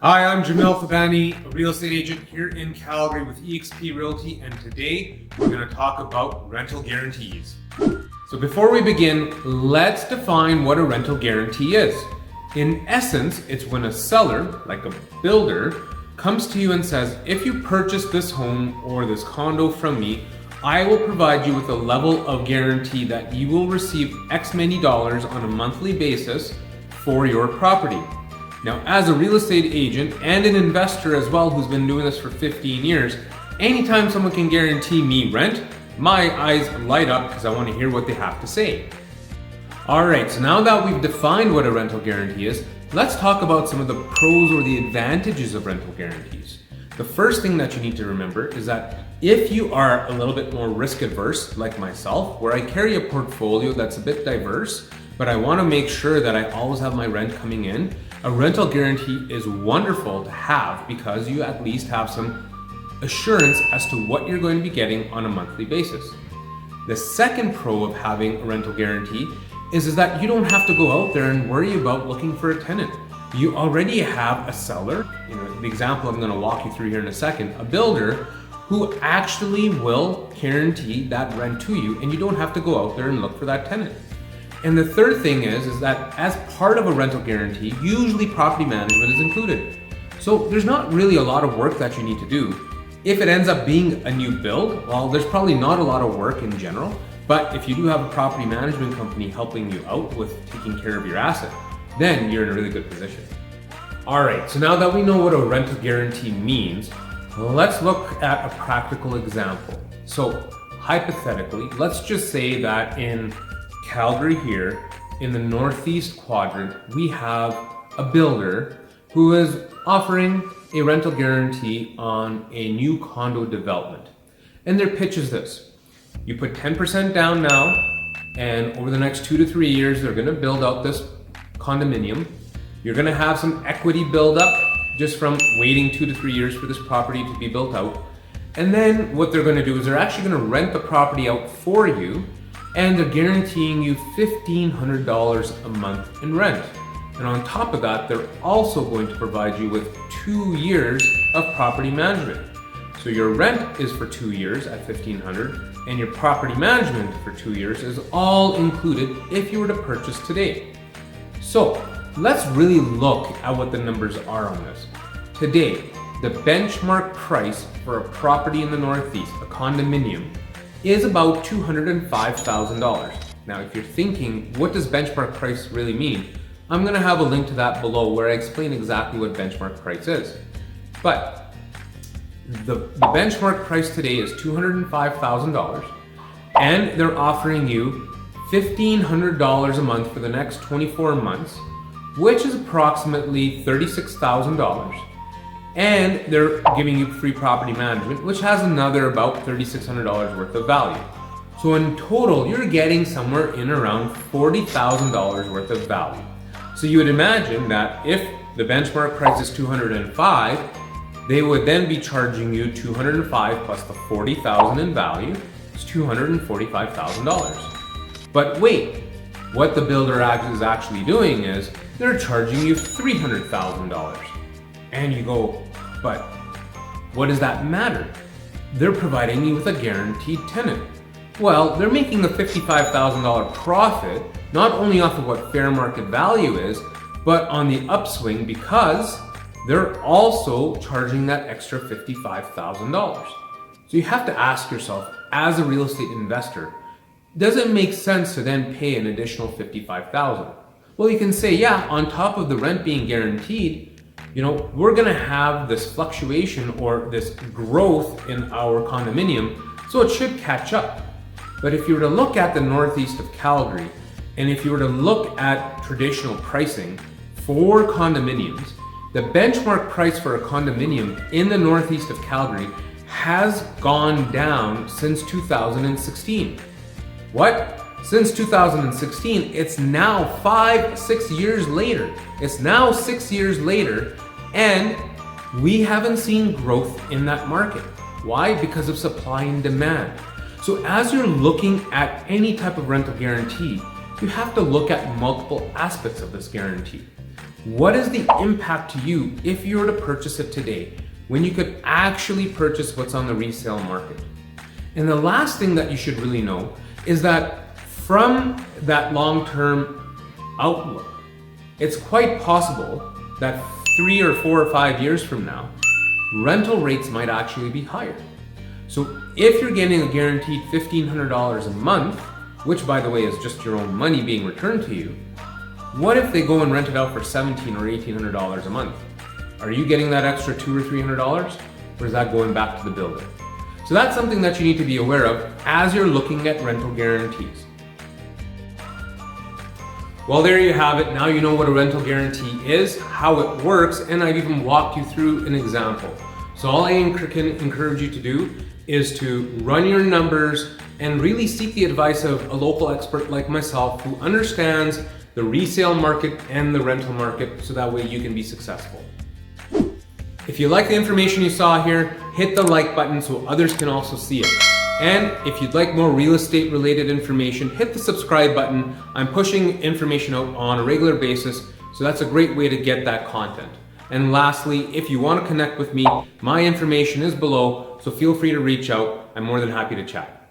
Hi, I'm Jamil Thobani, a real estate agent here in Calgary with eXp Realty, and today we're going to talk about rental guarantees. So before we begin, let's define what a rental guarantee is. In essence, it's when a seller, like a builder, comes to you and says, if you purchase this home or this condo from me, I will provide you with a level of guarantee that you will receive X many dollars on a monthly basis for your property. Now, as a real estate agent and an investor as well who's been doing this for 15 years, anytime someone can guarantee me rent, my eyes light up because I want to hear what they have to say. Alright, so now that we've defined what a rental guarantee is, let's talk about some of the pros or the advantages of rental guarantees. The first thing that you need to remember is that if you are a little bit more risk adverse, like myself, where I carry a portfolio that's a bit diverse, but I want to make sure that I always have my rent coming in, a rental guarantee is wonderful to have because you at least have some assurance as to what you're going to be getting on a monthly basis. The second pro of having a rental guarantee is that you don't have to go out there and worry about looking for a tenant. You already have a seller, the example I'm going to walk you through here in a second, a builder who actually will guarantee that rent to you, and you don't have to go out there and look for that tenant. And the third thing is that as part of a rental guarantee, usually property management is included. So there's not really a lot of work that you need to do. If it ends up being a new build, well, there's probably not a lot of work in general, but if you do have a property management company helping you out with taking care of your asset, then you're in a really good position. All right, so now that we know what a rental guarantee means, let's look at a practical example. So hypothetically, let's just say that in Calgary here, in the northeast quadrant, we have a builder who is offering a rental guarantee on a new condo development. And their pitch is this: you put 10% down now, and over the next 2 to 3 years, they're gonna build out this condominium. You're gonna have some equity build up just from waiting 2 to 3 years for this property to be built out. And then what they're gonna do is they're actually gonna rent the property out for you, and they're guaranteeing you $1,500 a month in rent. And on top of that, they're also going to provide you with 2 years of property management. So your rent is for 2 years at $1,500, and your property management for 2 years is all included if you were to purchase today. So let's really look at what the numbers are on this. Today, the benchmark price for a property in the Northeast, a condominium, is about $205,000. Now, if you're thinking, what does benchmark price really mean? I'm gonna have a link to that below where I explain exactly what benchmark price is. But the benchmark price today is $205,000, and they're offering you $1,500 a month for the next 24 months, which is approximately $36,000. And they're giving you free property management, which has another about $3,600 worth of value. So in total, you're getting somewhere in around $40,000 worth of value. So you would imagine that if the benchmark price is $205, they would then be charging you $205 plus the $40,000 in value. It's $245,000. But wait, what the builder is actually doing is they're charging you $300,000. And you go, but what does that matter? They're providing you with a guaranteed tenant. Well, they're making a $55,000 profit, not only off of what fair market value is, but on the upswing because they're also charging that extra $55,000. So you have to ask yourself, as a real estate investor, does it make sense to then pay an additional $55,000? Well, you can say, yeah, on top of the rent being guaranteed, we're gonna have this fluctuation or this growth in our condominium, so it should catch up. But if you were to look at the northeast of Calgary, and if you were to look at traditional pricing for condominiums, the benchmark price for a condominium in the northeast of Calgary has gone down since 2016. What? Since 2016, it's now 6 years later. It's now 6 years later, and we haven't seen growth in that market. Why? Because of supply and demand. So as you're looking at any type of rental guarantee, you have to look at multiple aspects of this guarantee. What is the impact to you if you were to purchase it today, when you could actually purchase what's on the resale market? And the last thing that you should really know is that from that long-term outlook, it's quite possible that 3 or 4 or 5 years from now, rental rates might actually be higher. So if you're getting a guaranteed $1,500 a month, which by the way is just your own money being returned to you, what if they go and rent it out for $1,700 or $1,800 a month? Are you getting that extra $200 or $300, or is that going back to the builder? So that's something that you need to be aware of as you're looking at rental guarantees. Well, there you have it. Now you know what a rental guarantee is, how it works, and I've even walked you through an example. So all I can encourage you to do is to run your numbers and really seek the advice of a local expert like myself who understands the resale market and the rental market, so that way you can be successful. If you like the information you saw here, hit the like button so others can also see it. And if you'd like more real estate related information, hit the subscribe button. I'm pushing information out on a regular basis, so that's a great way to get that content. And lastly, if you want to connect with me, my information is below, so feel free to reach out. I'm more than happy to chat.